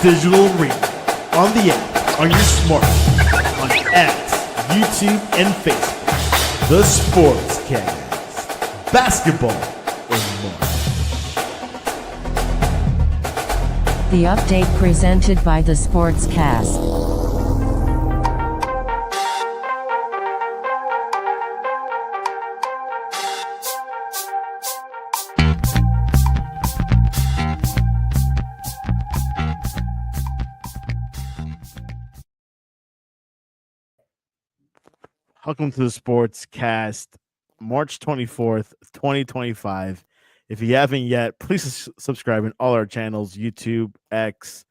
digital arena, on the app, on your smartphone, on X, YouTube, and Facebook. The Sportscast, basketball, and more. The update presented by the Sportscast. Welcome to the Sportscast, March 24th, 2025. If you haven't yet, please subscribe in all our channels, YouTube, X,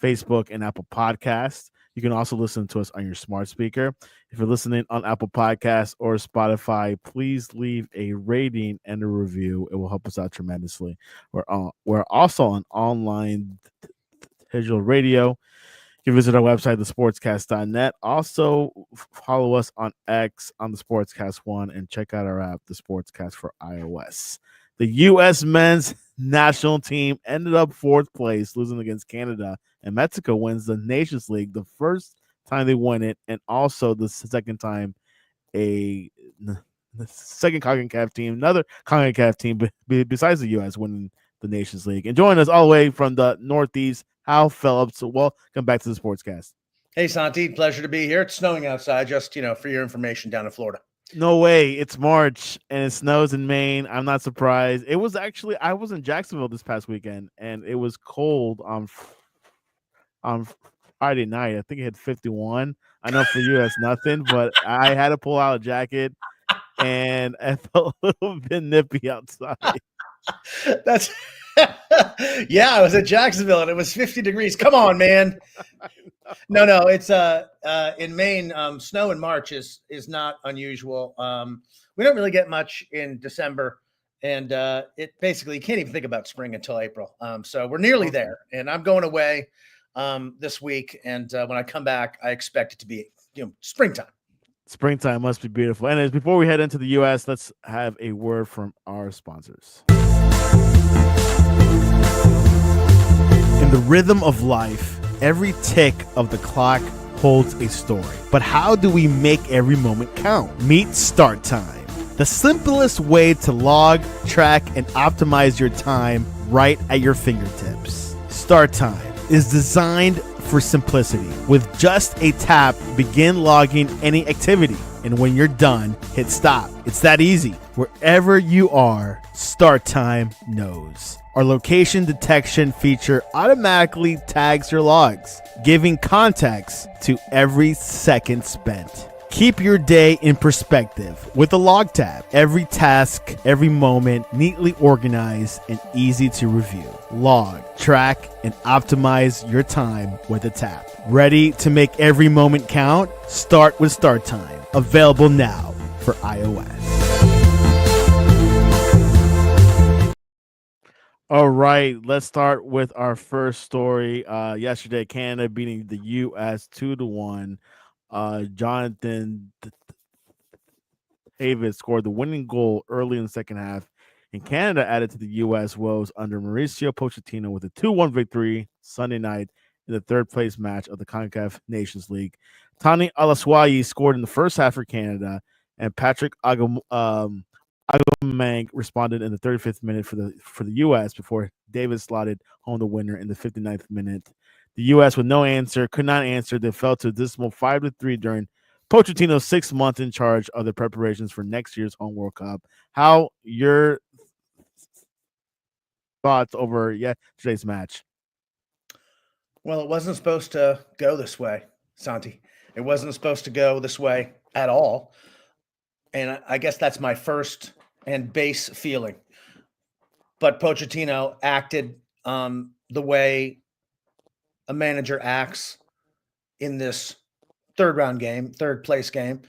Facebook, and Apple Podcasts. You can also listen to us on your smart speaker. If you're listening on Apple Podcasts or Spotify, please leave a rating and a review. It will help us out tremendously. We're also on online digital radio. You can visit our website, thesportscast.net. Also, follow us on X on the Sportscast One and check out our app, the Sportscast for iOS. The U.S. men's national team ended up fourth place, losing against Canada, and Mexico wins the Nations League, the first time they won it, and also the second time the second CONCACAF team, another CONCACAF team besides the U.S. winning the Nations League. And joining us all the way from the Northeast, Phillips. Welcome back to the Sportscast. Hey, Santi, pleasure to be here. It's snowing outside, just, for your information down in Florida. No way. It's March and it snows in Maine. I'm not surprised. It was actually, I was in Jacksonville this past weekend and it was cold on Friday night. I think it hit 51. I know for you that's nothing, but I had to pull out a jacket and I felt a little bit nippy outside. That's yeah, I was at Jacksonville and it was 50 degrees. Come on, man. No, it's in Maine, snow in March is not unusual. We don't really get much in December, and it basically, you can't even think about spring until April. So we're nearly there, and I'm going away this week, and when I come back, I expect it to be springtime. Springtime must be beautiful. And before we head into the U.S., let's have a word from our sponsors. In the rhythm of life, every tick of the clock holds a story. But how do we make every moment count? Meet Start Time, the simplest way to log, track, and optimize your time right at your fingertips. Start Time is designed for simplicity. With just a tap, begin logging any activity. And when you're done, hit stop. It's that easy. Wherever you are, Start Time knows. Our location detection feature automatically tags your logs, giving context to every second spent. Keep your day in perspective with a log tab. Every task, every moment, neatly organized and easy to review. Log, track, and optimize your time with a tap. Ready to make every moment count? Start with Start Time. Available now for iOS. All right, let's start with our first story. Yesterday, Canada beating the U.S. 2-1. Jonathan David scored the winning goal early in the second half, and Canada added to the U.S. woes under Mauricio Pochettino with a 2-1 victory Sunday night in the third-place match of the CONCACAF Nations League. Tani Alaswayi scored in the first half for Canada, and Patrick Agamang responded in the 35th minute for the U.S. before David slotted home the winner in the 59th minute. The U.S. with no answer, could not answer. They fell to a dismal 5-3 during Pochettino's 6 months in charge of the preparations for next year's home World Cup. How your thoughts over yesterday's match? Well, it wasn't supposed to go this way, Santi. It wasn't supposed to go this way at all. And I guess that's my first and base feeling. But Pochettino acted the way a manager acts in this third place game.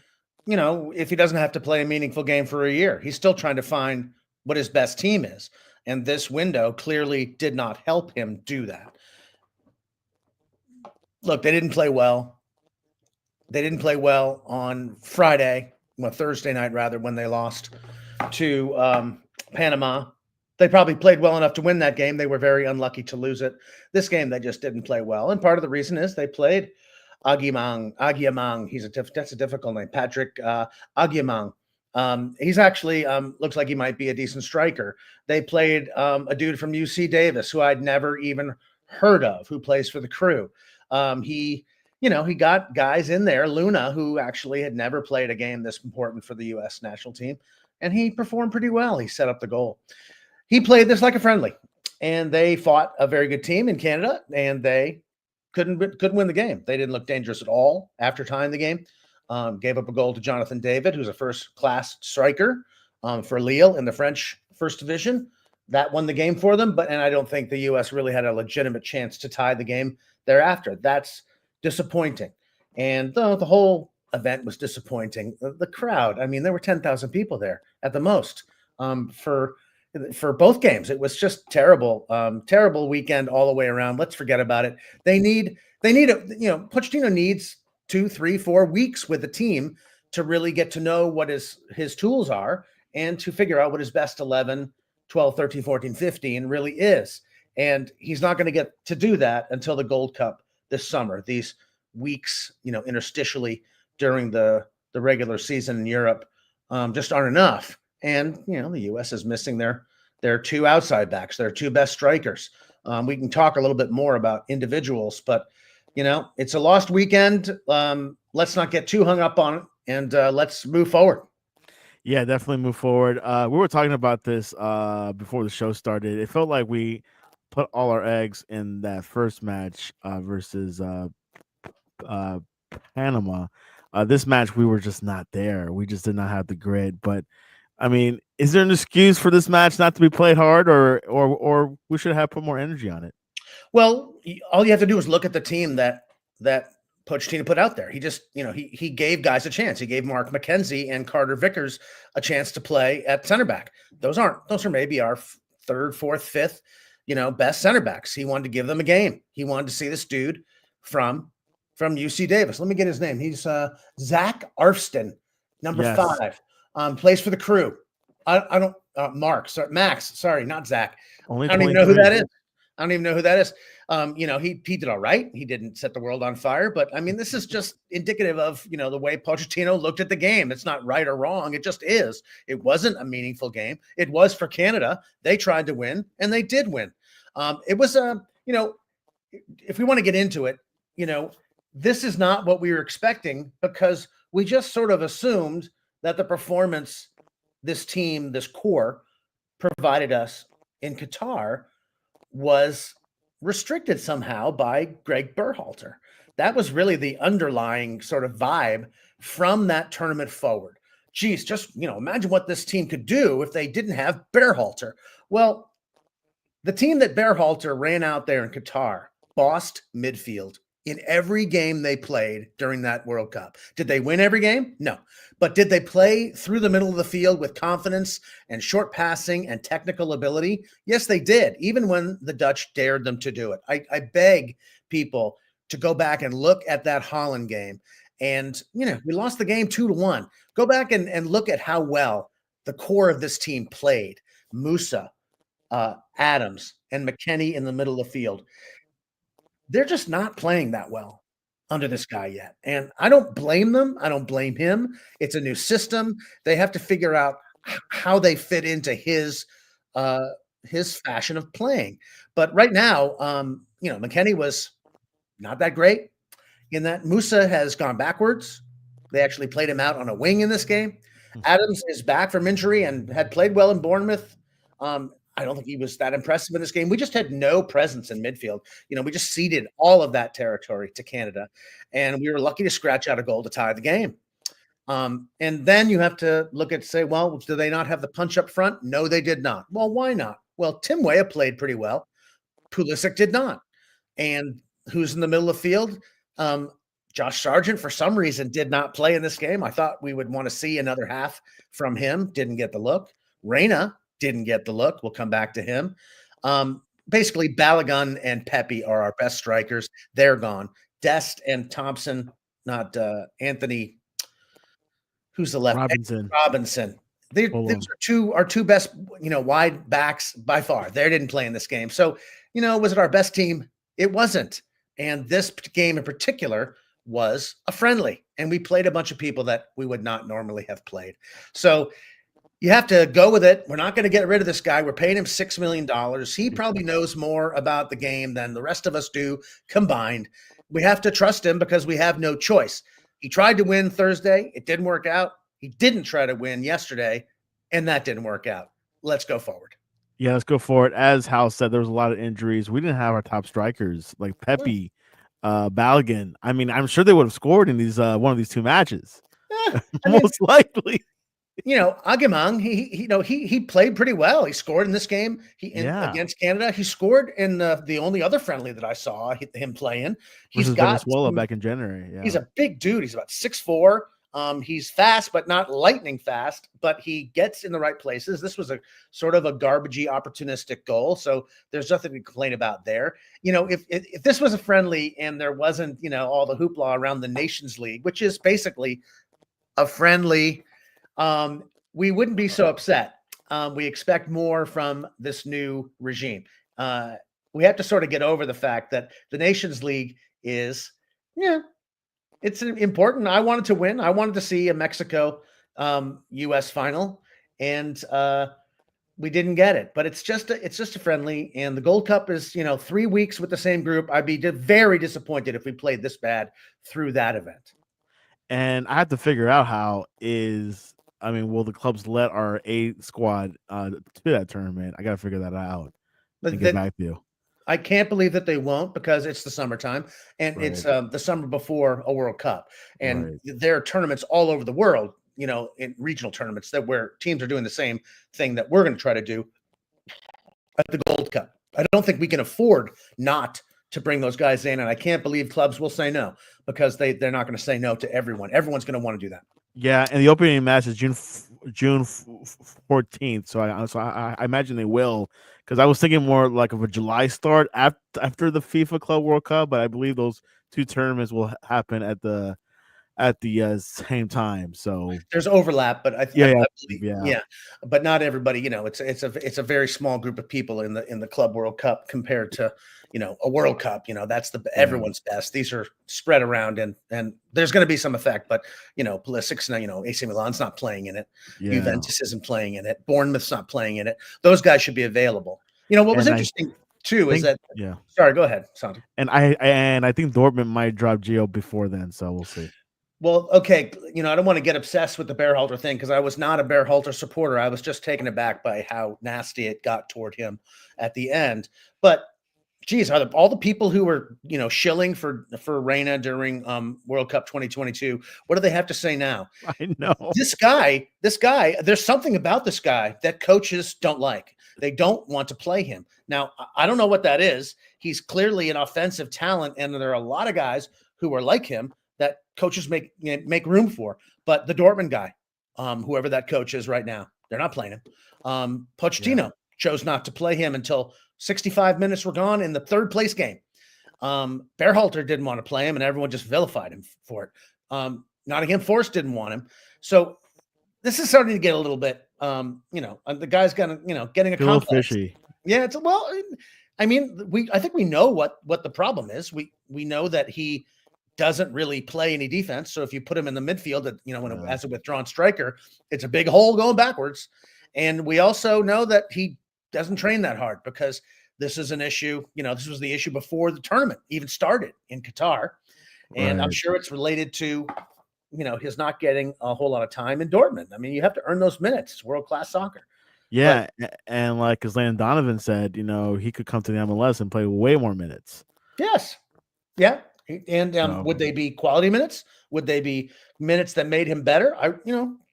If he doesn't have to play a meaningful game for a year, he's still trying to find what his best team is. And this window clearly did not help him do that. Look, they didn't play well. They didn't play well on Thursday night, when they lost to Panama. They probably played well enough to win that game. They were very unlucky to lose it. This game, they just didn't play well. And part of the reason is they played Agyemang. That's a difficult name. Patrick Agyemang. He's actually looks like he might be a decent striker. They played a dude from UC Davis who I'd never even heard of, who plays for the Crew. He got guys in there, Luna, who actually had never played a game this important for the U.S. national team, and he performed pretty well. He set up the goal. He played this like a friendly, and they fought a very good team in Canada, and they couldn't win the game. They didn't look dangerous at all after tying the game. Gave up a goal to Jonathan David, who's a first-class striker for Lille in the French First Division. That won the game for them, and I don't think the U.S. really had a legitimate chance to tie the game thereafter. That's disappointing. And the whole event was disappointing. The crowd, I mean, there were 10,000 people there at the most for both games. It was just terrible, terrible weekend all the way around. Let's forget about it. Pochettino needs 2, 3, 4 weeks with the team to really get to know what his tools are and to figure out what his best 11, 12, 13, 14, 15 really is. And he's not going to get to do that until the Gold Cup this summer. These weeks, interstitially during the regular season in Europe just aren't enough. And, the U.S. is missing their 2 outside backs, their 2 best strikers. We can talk a little bit more about individuals, but, it's a lost weekend. Let's not get too hung up on it, and let's move forward. Yeah, definitely move forward. We were talking about this before the show started. It felt like we put all our eggs in that first match versus Panama. This match, we were just not there. We just did not have the grit. But I mean, is there an excuse for this match not to be played hard, or we should have put more energy on it? Well, all you have to do is look at the team that Pochettino put out there. He just, he gave guys a chance. He gave Mark McKenzie and Carter Vickers a chance to play at center back. Those are maybe our 3rd, 4th, 5th, best center backs. He wanted to give them a game. He wanted to see this dude from UC Davis. Let me get his name. He's Zach Arfston, number 5. Plays for the Crew. I don't Max. Sorry, not Zach. I don't even know who that is. He did all right. He didn't set the world on fire, but I mean, this is just indicative of, the way Pochettino looked at the game. It's not right or wrong. It just is. It wasn't a meaningful game. It was for Canada. They tried to win, and they did win. It was, if we want to get into it, this is not what we were expecting, because we just sort of assumed that the performance this team, this core, provided us in Qatar was restricted somehow by Greg Berhalter. That was really the underlying sort of vibe from that tournament forward. Geez, just, imagine what this team could do if they didn't have Berhalter. Well, the team that Berhalter ran out there in Qatar bossed midfield in every game they played during that World Cup. Did they win every game? No. But did they play through the middle of the field with confidence and short passing and technical ability? Yes, they did, even when the Dutch dared them to do it. I beg people to go back and look at that Holland game. And, we lost the game 2-1. Go back and look at how well the core of this team played. Musa, Adams, and McKennie in the middle of the field. They're just not playing that well under this guy yet. And I don't blame them. I don't blame him. It's a new system. They have to figure out how they fit into his fashion of playing. But right now, McKennie was not that great in that. Musa has gone backwards. They actually played him out on a wing in this game. Adams is back from injury and had played well in Bournemouth. I don't think he was that impressive in this game. We just had no presence in midfield. We just ceded all of that territory to Canada, and we were lucky to scratch out a goal to tie the game. And then you have to say, well, do they not have the punch up front? No, they did not. Well, why not? Well, Tim Weah played pretty well. Pulisic did not. And who's in the middle of the field? Josh Sargent, for some reason, did not play in this game. I thought we would want to see another half from him. Didn't get the look. Reyna didn't get the look. We'll come back to him. Basically, Balogun and Pepe are our best strikers. They're gone. Dest and Thompson, not Anthony. Who's the left? Robinson. Robinson These Fulham. are our two best, wide backs by far. They didn't play in this game. So, was it our best team? It wasn't. And this game in particular was a friendly. And we played a bunch of people that we would not normally have played. So you have to go with it. We're not going to get rid of this guy. We're paying him $6 million. He probably knows more about the game than the rest of us do combined. We have to trust him because we have no choice. He tried to win Thursday. It didn't work out. He didn't try to win yesterday, and that didn't work out. Let's go forward. Yeah, let's go for it. As Hal said, there was a lot of injuries. We didn't have our top strikers like Pepe, Balogun. I mean, I'm sure they would have scored in these one of these two matches. Most likely. Agamang, he played pretty well. He scored in this game. Against Canada. He scored in the only other friendly that I saw him playing. He's got Venezuela back in January. Yeah. He's a big dude. He's about 6'4". He's fast, but not lightning fast, but he gets in the right places. This was a sort of a garbagey, opportunistic goal. So there's nothing to complain about there. If this was a friendly and there wasn't, all the hoopla around the Nations League, which is basically a friendly, we wouldn't be so upset. We expect more from this new regime. We have to sort of get over the fact that the Nations League is, it's important. I wanted to win. I wanted to see a Mexico U.S. final, and we didn't get it. But it's just a friendly, and the Gold Cup is 3 weeks with the same group. I'd be very disappointed if we played this bad through that event. And I have to figure out will the clubs let our A squad to that tournament? I got to figure that out and get back to you. I can't believe that they won't because it's the summertime and it's the summer before a World Cup. And there are tournaments all over the world, in regional tournaments where teams are doing the same thing that we're going to try to do at the Gold Cup. I don't think we can afford not to bring those guys in. And I can't believe clubs will say no because they're not going to say no to everyone. Everyone's going to want to do that. Yeah, and the opening match is June 14th. So I imagine they will. Because I was thinking more like of a July start after the FIFA Club World Cup, but I believe those two tournaments will happen at the same time. So there's overlap, but I believe, but not everybody. It's a very small group of people in the Club World Cup compared to a World Cup. That's everyone's best. These are spread around, and there's going to be some effect. But Pulisic, AC Milan's not playing in it. Juventus isn't playing in it. Bournemouth's not playing in it. Those guys should be available. What was interesting too is that. Yeah. Sorry, go ahead, Santi. And I think Dortmund might drop Gio before then, so we'll see. Well, okay, I don't want to get obsessed with the Berhalter thing because I was not a Berhalter supporter. I was just taken aback by how nasty it got toward him at the end. But geez, are all the people who were, shilling for Reina during World Cup 2022, what do they have to say now? I know. This guy, there's something about this guy that coaches don't like. They don't want to play him. Now, I don't know what that is. He's clearly an offensive talent, and there are a lot of guys who are like him that coaches make room for. But the Dortmund guy, whoever that coach is right now, they're not playing him. Pochettino chose not to play him until 65 minutes were gone in the third place game. Berhalter didn't want to play him, and everyone just vilified him for it. Nottingham Forest didn't want him. So this is starting to get a little bit, the guy's gonna, getting a little complex. Fishy. Yeah, I think we know what the problem is. We know that he doesn't really play any defense. So if you put him in the midfield, as a withdrawn striker, it's a big hole going backwards. And we also know that he doesn't train that hard because this is an issue. This was the issue before the tournament even started in Qatar. And I'm sure it's related to, his not getting a whole lot of time in Dortmund. I mean, you have to earn those minutes. It's world-class soccer. Yeah. And like, as Landon Donovan said, he could come to the MLS and play way more minutes. Yes. Yeah. And would they be quality minutes? Would they be minutes that made him better?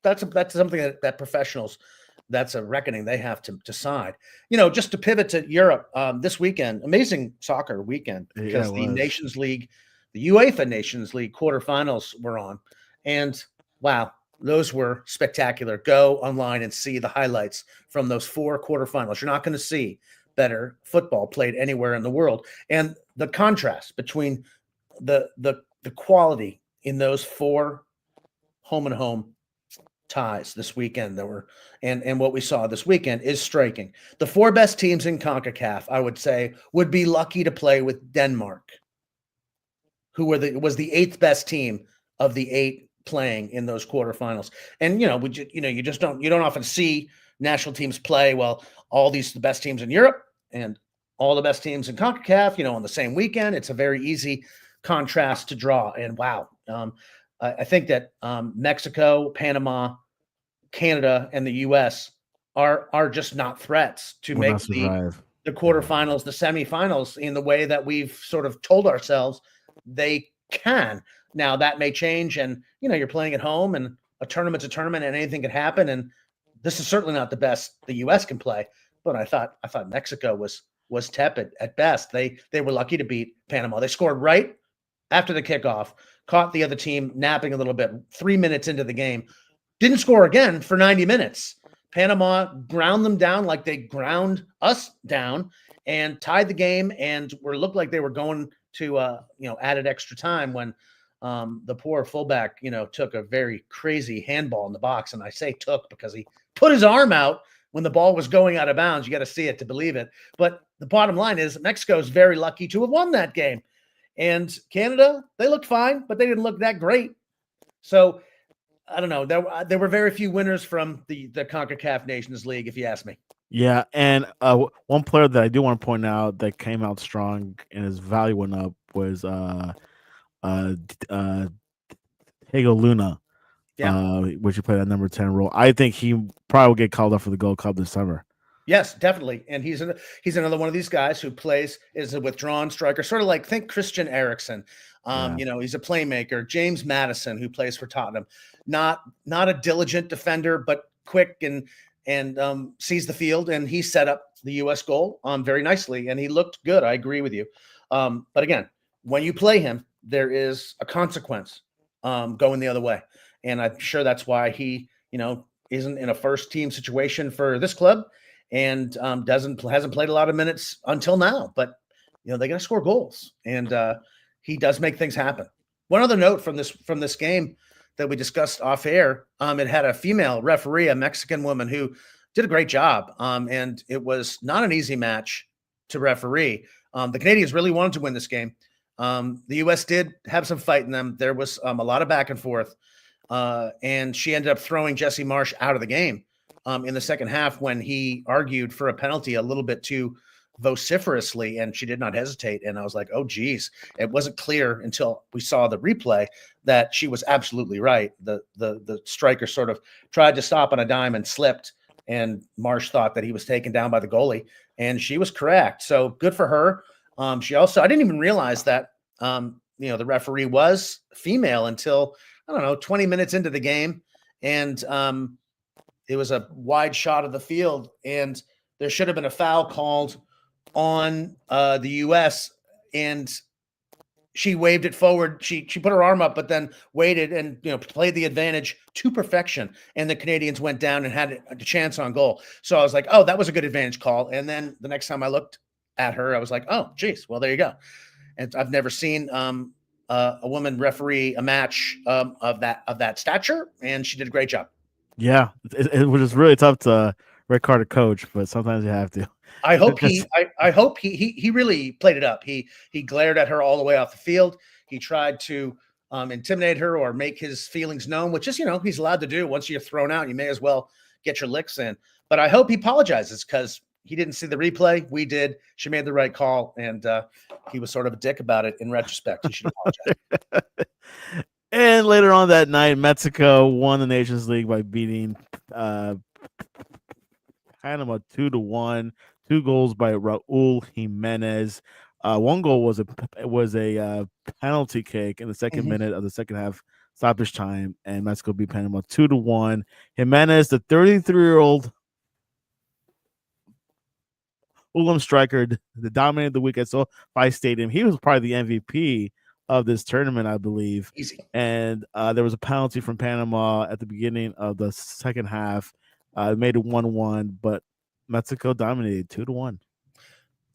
That's something that professionals, that's a reckoning they have to decide. Just to pivot to Europe this weekend, amazing soccer weekend because the Nations League, the UEFA Nations League quarterfinals were on, and wow, those were spectacular. Go online and see the highlights from those 4 quarterfinals. You're not going to see better football played anywhere in the world, and the contrast between the quality in those 4 home and home ties this weekend that were and what we saw this weekend is striking. The 4 best teams in CONCACAF, I would say, would be lucky to play with Denmark, who was the 8th best team of the 8 playing in those quarterfinals. And you don't often see national teams play well, all the best teams in Europe and all the best teams in CONCACAF, on the same weekend. It's a very easy contrast to draw. And wow, I think that Mexico, Panama, Canada, and the U.S. are just not threats to make the quarterfinals, the semifinals, in the way that we've sort of told ourselves they can. Now that may change, and you're playing at home, and a tournament's a tournament, and anything can happen. And this is certainly not the best the U.S. can play. But I thought Mexico was tepid at best. They were lucky to beat Panama. They scored right after the kickoff, caught the other team napping a little bit 3 minutes into the game, didn't score again for 90 minutes. Panama ground them down like they ground us down and tied the game, and looked like they were going to added extra time when the poor fullback took a very crazy handball in the box. And I say took because he put his arm out when the ball was going out of bounds. You got to see it to believe it. But the bottom line is Mexico is very lucky to have won that game. And Canada, they looked fine, but they didn't look that great. So I don't know. There were very few winners from the CONCACAF Nations League, if you ask me. Yeah, and one player that I do want to point out that came out strong and his value went up was Diego Luna, which he played at number 10 role. I think he probably will get called up for the Gold Cup this summer. Yes, definitely. And he's another one of these guys who is a withdrawn striker, sort of like think Christian Eriksen. He's a playmaker. James Maddison, who plays for Tottenham, not a diligent defender, but quick and sees the field, and he set up the U.S. goal very nicely, and he looked good. I agree with you. But again, when you play him, there is a consequence going the other way, and I'm sure that's why he, isn't in a first team situation for this club, and hasn't played a lot of minutes until now. But they got to score goals, and he does make things happen. One other note from this game that we discussed off air, it had a female referee, a Mexican woman, who did a great job. And it was not an easy match to referee. The Canadians really wanted to win this game. The U.S. did have some fight in them. There was a lot of back and forth. And she ended up throwing Jesse Marsch out of the game in the second half when he argued for a penalty a little bit too vociferously, and she did not hesitate. And I was like, oh geez, it wasn't clear until we saw the replay that she was absolutely right. The striker sort of tried to stop on a dime and slipped, and Marsch thought that he was taken down by the goalie, and she was correct. So good for her. I didn't even realize that the referee was female until 20 minutes into the game, and it was a wide shot of the field, and there should have been a foul called on the U.S., and she waved it forward. She put her arm up, but then waited and played the advantage to perfection. And the Canadians went down and had a chance on goal. So I was like, oh, that was a good advantage call. And then the next time I looked at her, I was like, oh, geez, well, there you go. And I've never seen a woman referee a match of that stature, and she did a great job. Yeah, it was really tough to red card a coach, but sometimes you have to. I hope he really played it up. He glared at her all the way off the field. He tried to intimidate her or make his feelings known, which is, he's allowed to do. Once you're thrown out, you may as well get your licks in. But I hope he apologizes, because he didn't see the replay. We did. She made the right call, and he was sort of a dick about it in retrospect. He should apologize. And later on that night, Mexico won the Nations League by beating Panama 2-1. 2 goals by Raul Jimenez. One goal was a penalty kick in the second minute of the second half stoppage time, and Mexico beat Panama 2-1. Jimenez, the 33-year-old Ulm striker, that dominated the week at SoFi Stadium. He was probably the MVP of this tournament, I believe. Easy. And there was a penalty from Panama at the beginning of the second half. It made it 1-1, but Mexico dominated 2-1.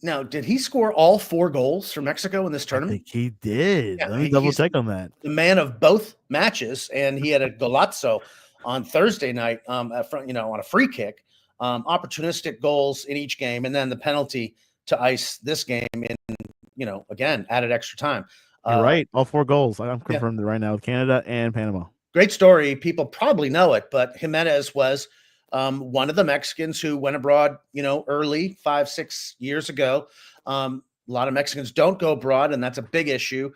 Now, did he score all 4 goals for Mexico in this tournament? I think he did. Yeah, Let me double check on that. The man of both matches, and he had a golazo on Thursday night, on a free kick, opportunistic goals in each game, and then the penalty to ice this game in, again, added extra time. You're right. All 4 goals. I'm Yeah. confirmed right now with Canada and Panama. Great story. People probably know it, but Jimenez was one of the Mexicans who went abroad, early 5-6 years ago. A lot of Mexicans don't go abroad, and that's a big issue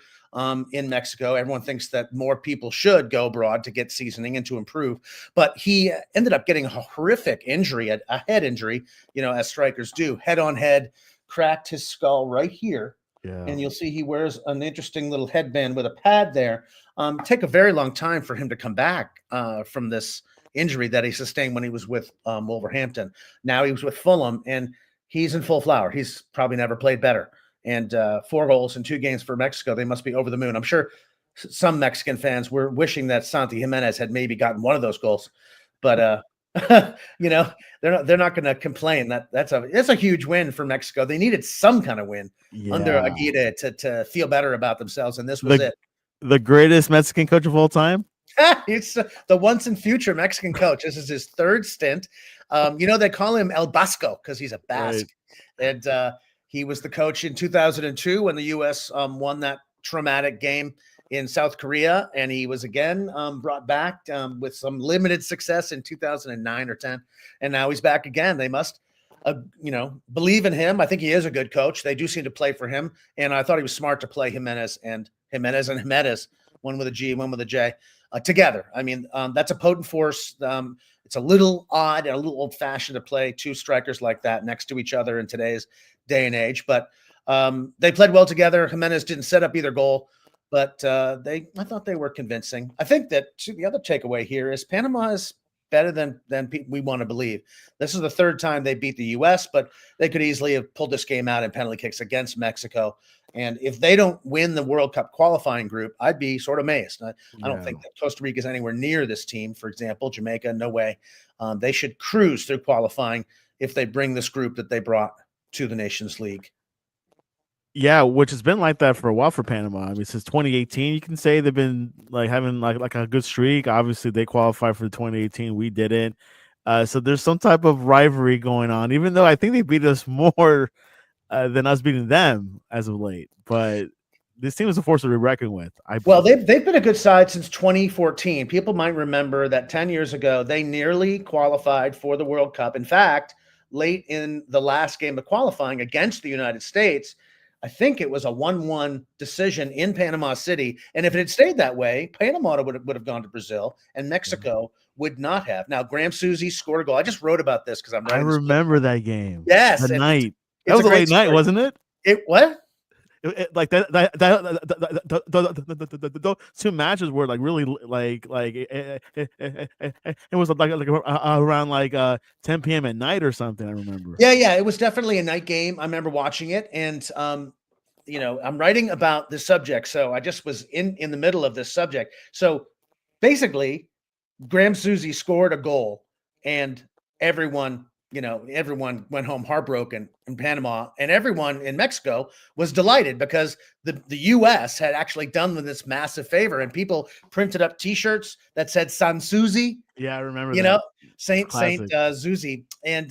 in Mexico. Everyone thinks that more people should go abroad to get seasoning and to improve. But he ended up getting a horrific injury, a head injury, as strikers do. Head on head, cracked his skull right here. Yeah. And you'll see he wears an interesting little headband with a pad there. Take a very long time for him to come back from this injury that he sustained when he was with Wolverhampton. Now he was with Fulham, and he's in full flower. He's probably never played better. And 4 goals in 2 games for Mexico. They must be over the moon. I'm sure some Mexican fans were wishing that Santi Jimenez had maybe gotten one of those goals, but they're not going to complain. That's a huge win for Mexico. They needed some kind of win under Aguirre to feel better about themselves, and this was it. The greatest Mexican coach of all time. It's the once and future Mexican coach. This is his 3rd stint. They call him El Basco because he's a Basque, right. And he was the coach in 2002 when the U.S. Won that traumatic game in South Korea, and he was again brought back with some limited success in 2009 or 10, and now he's back again. They must, believe in him. I think he is a good coach. They do seem to play for him, and I thought he was smart to play Jimenez, one with a G, one with a J, together. I mean, that's a potent force. It's a little odd and a little old-fashioned to play 2 strikers like that next to each other in today's day and age, but they played well together. Jimenez didn't set up either goal, but I thought they were convincing. I think that the other takeaway here is Panama is better than we want to believe. This is the 3rd time they beat the U.S., but they could easily have pulled this game out in penalty kicks against Mexico. And if they don't win the World Cup qualifying group, I'd be sort of amazed. I don't think that Costa Rica is anywhere near this team. For example, Jamaica, no way. They should cruise through qualifying if they bring this group that they brought to the Nations League. Yeah, which has been like that for a while for Panama. I mean, since 2018, you can say they've been having like a good streak. Obviously, they qualified for the 2018. We didn't. So there's some type of rivalry going on, even though I think they beat us more than us beating them as of late. But this team is a force to be reckoned with. They've been a good side since 2014. People might remember that 10 years ago, they nearly qualified for the World Cup. In fact, late in the last game of qualifying against the United States, I think it was a 1-1 decision in Panama City. And if it had stayed that way, Panama would have gone to Brazil and Mexico would not have. Now, Graham Susie scored a goal. I just wrote about this because I remember that game. Yes. The night. That was a late night, wasn't it? What? Like that 2 matches were like really it was like around 10 p.m. at night or something. I remember. Yeah, it was definitely a night game. I remember watching it, and I'm writing about this subject, so I just was in the middle of this subject. So basically, Graham Susie scored a goal, and everyone went home heartbroken in Panama, and everyone in Mexico was delighted because the U.S. had actually done them this massive favor, and people printed up T-shirts that said San Susie. Yeah, I remember. Saint Susie, and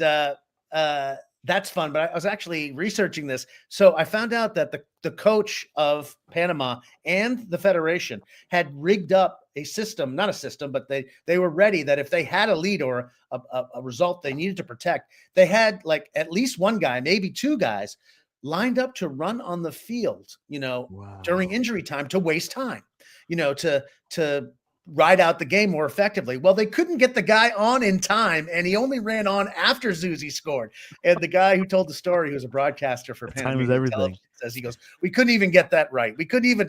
that's fun. But I was actually researching this, so I found out that the coach of Panama and the federation had rigged up a system, not a system, but they were ready that if they had a lead or a result they needed to protect, they had like at least 1 guy, maybe 2 guys lined up to run on the field, during injury time to waste time, to ride out the game more effectively. Well, they couldn't get the guy on in time, and he only ran on after Susie scored. And the guy who told the story, who was a broadcaster for Time is everything, says, he goes, we couldn't even get that right. We couldn't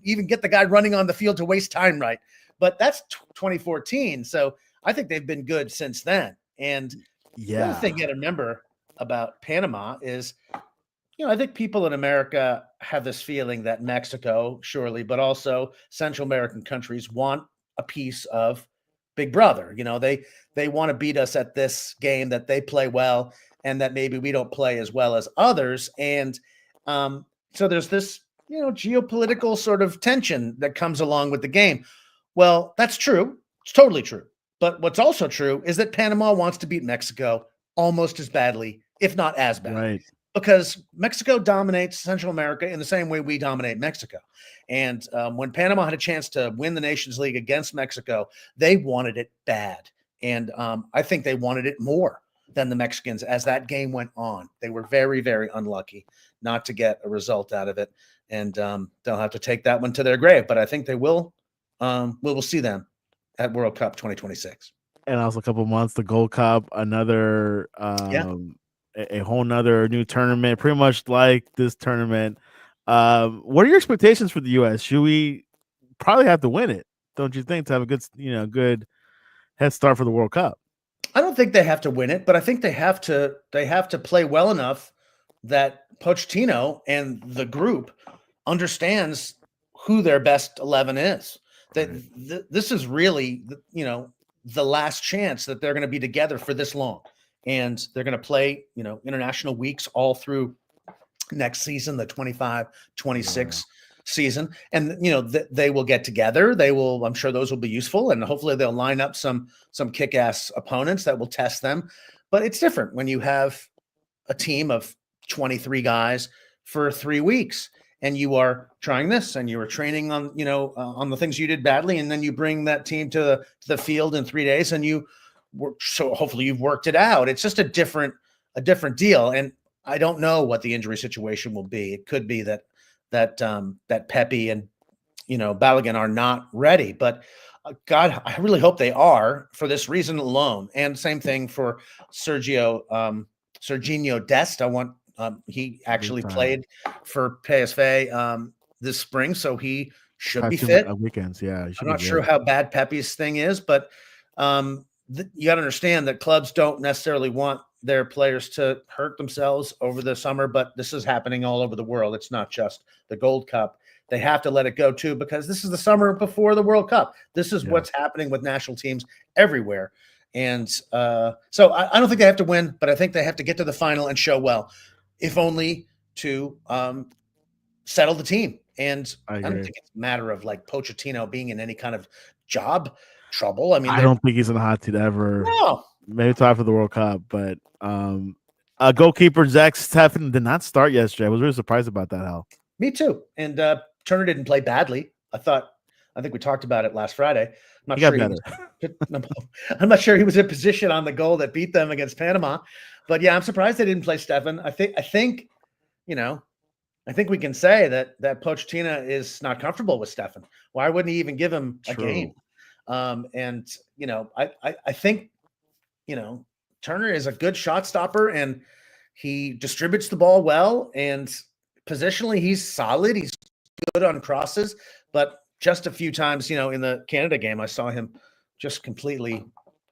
even get the guy running on the field to waste time right. But that's 2014. So I think they've been good since then. And the other thing you got to remember about Panama is, I think people in America have this feeling that Mexico, surely, but also Central American countries want a piece of Big Brother. They want to beat us at this game, that they play well, and that maybe we don't play as well as others. And so there's this, geopolitical sort of tension that comes along with the game. Well, that's true. It's totally true. But what's also true is that Panama wants to beat Mexico almost as badly, if not as bad, Right. because Mexico dominates Central America in the same way we dominate Mexico. And when Panama had a chance to win the Nations League against Mexico, they wanted it bad. And I think they wanted it more than the Mexicans as that game went on. They were very, very unlucky not to get a result out of it. And they'll have to take that one to their grave. But I think they will. We will see them at World Cup 2026. And also a couple months, the Gold Cup, another a whole nother new tournament, pretty much like this tournament. What are your expectations for the U.S.? Should we probably have to win it? Don't you think, to have a good head start for the World Cup? I don't think they have to win it, but I think they have to play well enough that Pochettino and the group understands who their best 11 is. That this is really, the last chance that they're going to be together for this long, and they're going to play, international weeks all through next season, the 25-26 season. And, they will get together. I'm sure those will be useful, and hopefully they'll line up some kick-ass opponents that will test them. But it's different when you have a team of 23 guys for 3 weeks, and you are trying this, and you are training on, on the things you did badly. And then you bring that team to the field in 3 days, and you work. So hopefully you've worked it out. It's just a different deal. And I don't know what the injury situation will be. It could be that Pepe and, Balogun are not ready, but God, I really hope they are for this reason alone. And same thing for Serginho Dest. He actually played for PSV this spring, so he should be fit. Weekends, yeah. I'm not sure how bad Pepe's thing is, but you got to understand that clubs don't necessarily want their players to hurt themselves over the summer, but this is happening all over the world. It's not just the Gold Cup. They have to let it go too, because this is the summer before the World Cup. This is what's happening with national teams everywhere. And so I don't think they have to win, but I think they have to get to the final and show well, if only to settle the team. And I don't think it's a matter of like Pochettino being in any kind of job trouble. I mean, I don't think he's in the hot seat ever. No. Maybe time for the World Cup, but goalkeeper Zach Steffen did not start yesterday. I was really surprised about that, Hal. Me too. And Turner didn't play badly. I think we talked about it last Friday. I'm not sure he was in position on the goal that beat them against Panama, but yeah, I'm surprised they didn't play Steffen. I think we can say that Pochettino is not comfortable with Steffen. Why wouldn't he even give him a game? And I think Turner is a good shot stopper, and he distributes the ball well, and positionally he's solid. He's good on crosses, but just a few times, in the Canada game, I saw him just completely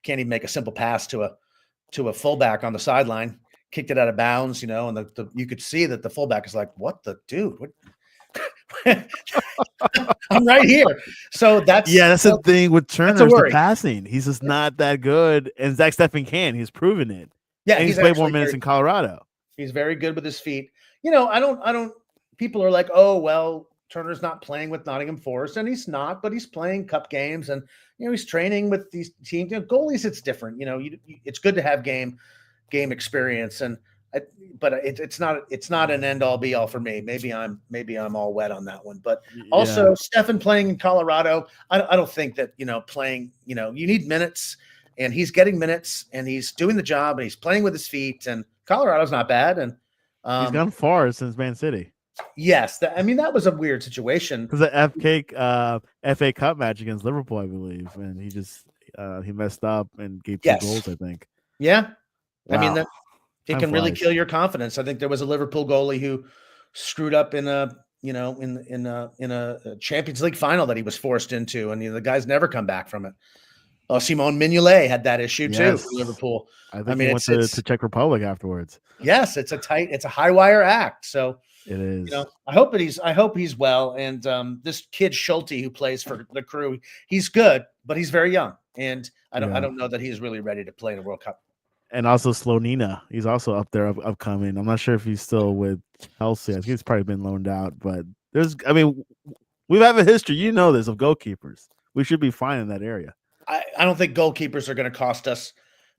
can't even make a simple pass to a fullback on the sideline, kicked it out of bounds, and you could see that the fullback is like, what the dude? What? I'm right here. So that's the thing with Turner, the passing. He's just not that good. And Zach Steffen can. He's proven it. Yeah, and he's played more minutes in Colorado. He's very good with his feet. I don't. People are like, oh well, Turner's not playing with Nottingham Forest, and he's not, but he's playing cup games, and he's training with these teams. Goalies, it's different. It's good to have game experience, but it's not an end all be all for me. Maybe I'm all wet on that one, but also Steffen playing in Colorado, I don't think that playing. You need minutes, and he's getting minutes, and he's doing the job, and he's playing with his feet, and Colorado's not bad, and he's gone far since Man City. Yes, that was a weird situation. Because the FA Cup match against Liverpool, I believe, and he just he messed up and gave 2 goals, I think. Yeah, wow. I mean that it can really flies. kill your confidence. I think there was a Liverpool goalie who screwed up in a Champions League final that he was forced into, and the guy's never come back from it. Simon Mignolet had that issue too for Liverpool. I think he went to Czech Republic afterwards. Yes, it's a high wire act. So it is. I hope he's well. And this kid Schulte, who plays for the Crew, he's good, but he's very young, and I don't know that he's really ready to play in a World Cup. And also Slonina, he's also up there upcoming. I'm not sure if he's still with Chelsea. I think he's probably been loaned out, but we have a history, this, of goalkeepers. We should be fine in that area. I don't think goalkeepers are going to cost us.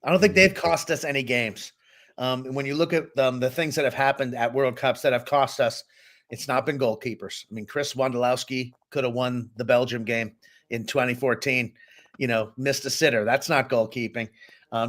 I don't think they've cost us any games. When you look at the things that have happened at World Cups that have cost us, it's not been goalkeepers. I mean, Chris Wondolowski could have won the Belgium game in 2014, missed a sitter. That's not goalkeeping.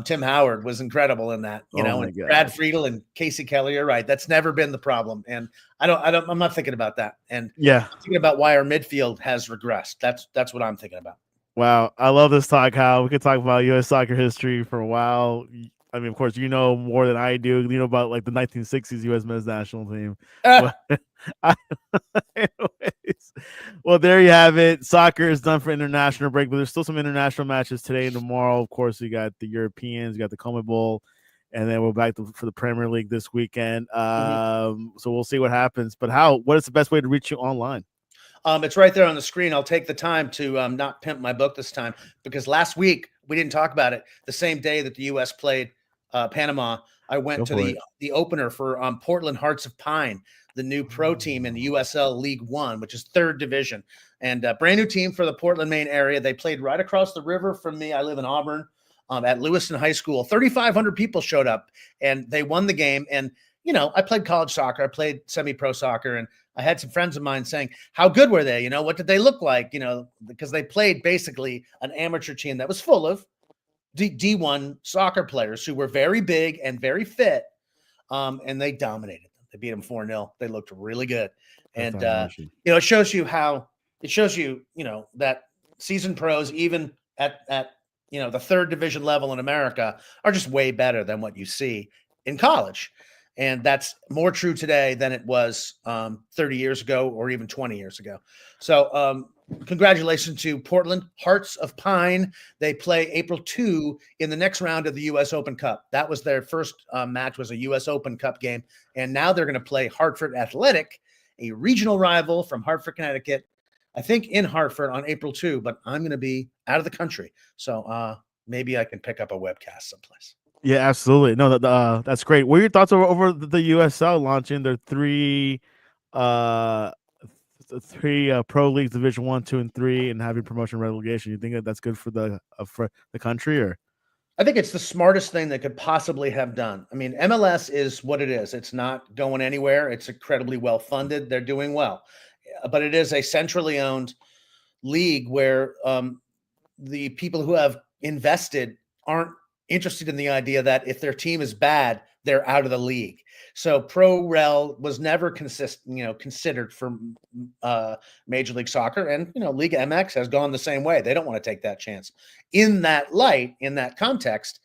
Tim Howard was incredible in that, Oh my and God. Brad Friedel and Casey Kelly are right. That's never been the problem. And I'm not thinking about that. And Yeah. I'm thinking about why our midfield has regressed. That's what I'm thinking about. Wow. I love this talk, Kyle. We could talk about U.S. soccer history for a while. I mean, of course, you know more than I do. You know about like the 1960s U.S. men's national team. But anyways, well, there you have it. Soccer is done for international break, but there's still some international matches today and tomorrow. Of course, you got the Europeans, you got the CONMEBOL, and then we're back for the Premier League this weekend. So we'll see what happens. But what is the best way to reach you online? It's right there on the screen. I'll take the time to not pimp my book this time, because last week we didn't talk about it. The same day that the U.S. played Panama, I went to the opener for Portland Hearts of Pine, the new pro team in the USL League One, which is third division, and a brand new team for the Portland, Maine area. They played right across the river from me. I live in Auburn, at Lewiston High School. 3,500 people showed up, and they won the game. And I played college soccer. I played semi-pro soccer, and I had some friends of mine saying, how good were they? What did they look like? Because they played basically an amateur team that was full of D1 soccer players who were very big and very fit. And they dominated them. They beat them 4-0. They looked really good. And, it shows you that seasoned pros, even at the third division level in America, are just way better than what you see in college. And that's more true today than it was 30 years ago or even 20 years ago. So congratulations to Portland Hearts of Pine. They play April 2 in the next round of the U.S. Open Cup. That was their first match, was a U.S. Open Cup game. And now they're going to play Hartford Athletic, a regional rival from Hartford, Connecticut, I think in Hartford on April 2, but I'm going to be out of the country. So maybe I can pick up a webcast someplace. Yeah, absolutely. No, that's great. What are your thoughts over the USL launching their three pro leagues, Division 1, 2, and 3, and having promotion relegation? You think that's good for the country, or? I think it's the smartest thing they could possibly have done. I mean, MLS is what it is. It's not going anywhere. It's incredibly well funded. They're doing well, but it is a centrally owned league where the people who have invested aren't interested in the idea that if their team is bad, they're out of the league. So Pro Rel was never considered for Major League Soccer, and Liga MX has gone the same way. They don't want to take that chance. In that light, in that context,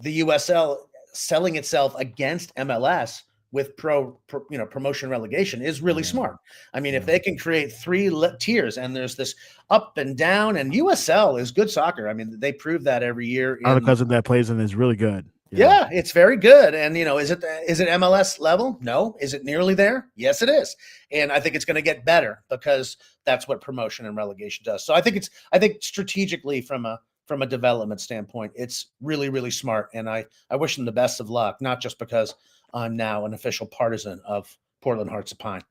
the USL selling itself against MLS with promotion relegation is really smart. I mean, if they can create 3 tiers and there's this up and down, and USL is good soccer. I mean, they prove that every year. Our cousin that plays in is really good. Yeah, it's very good. And is it MLS level? No. Is it nearly there? Yes, it is. And I think it's going to get better because that's what promotion and relegation does. So I think strategically from a development standpoint, it's really, really smart. And I wish them the best of luck, not just because I'm now an official partisan of Portland Hearts of Pine.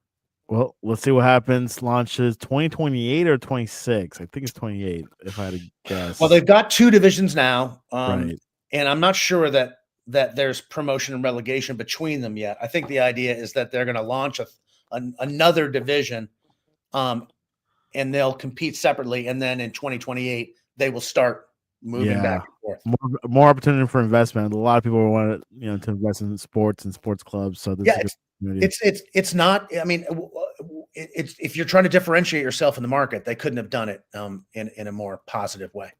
Well, let's see what happens. Launches 2028 or 26? I think it's 28, if I had to guess. Well, they've got 2 divisions now. Right. And I'm not sure that there's promotion and relegation between them yet. I think the idea is that they're going to launch another division, and they'll compete separately. And then in 2028, they will start moving back and forth. More opportunity for investment. A lot of people want to invest in sports and sports clubs. So this it's not. I mean, it's if you're trying to differentiate yourself in the market, they couldn't have done it in a more positive way.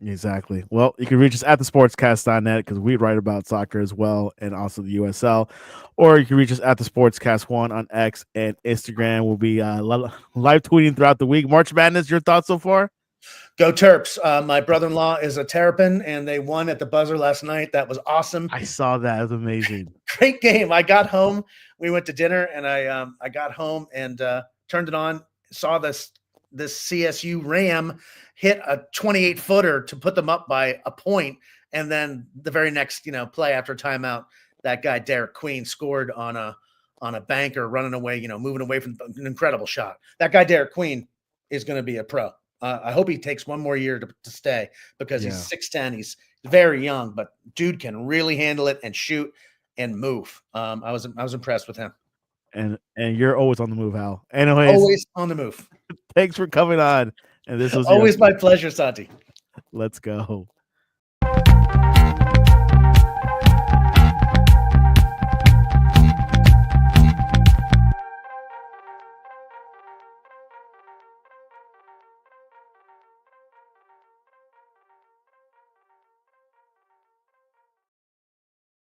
Exactly. Well, you can reach us at thesportscast.net because we write about soccer as well, and also the USL. Or you can reach us at the Sportscast1 on X and Instagram. We'll be live tweeting throughout the week. March Madness, your thoughts so far? Go Terps. My brother-in-law is a Terrapin, and they won at the buzzer last night. That was awesome. I saw that. It was amazing. Great game. I got home. We went to dinner, and I got home and turned it on, saw this CSU Ram hit a 28-footer to put them up by a point. And then the very next, play after timeout, that guy, Derek Queen, scored on a banker running away, moving away from an incredible shot. That guy, Derek Queen, is going to be a pro. I hope he takes one more year to stay because Yeah. he's 6'10". He's very young, but dude can really handle it and shoot and move. I was impressed with him. And you're always on the move, Hal. Anyways, Always on the move. thanks for coming on. And this was Always my pleasure, Santi. Let's go.